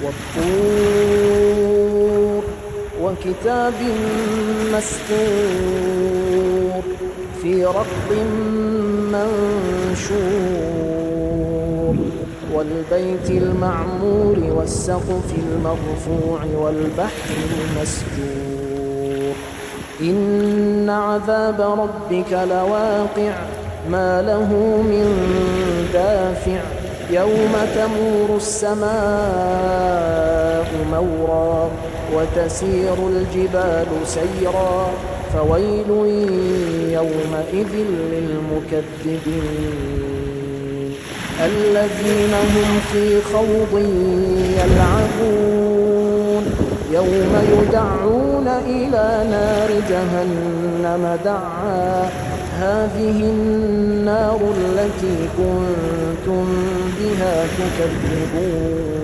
والطور وكتاب مسطور في رق منشور والبيت المعمور والسقف المرفوع والبحر المسجور إن عذاب ربك لواقع ما له من دافع يوم تمور السماء مورا وتسير الجبال سيرا فويل يومئذ للمكذبين الذين هم في خوض يلعبون يوم يدعون إلى نار جهنم دعا هذه النار التي كنتم بها تكذبون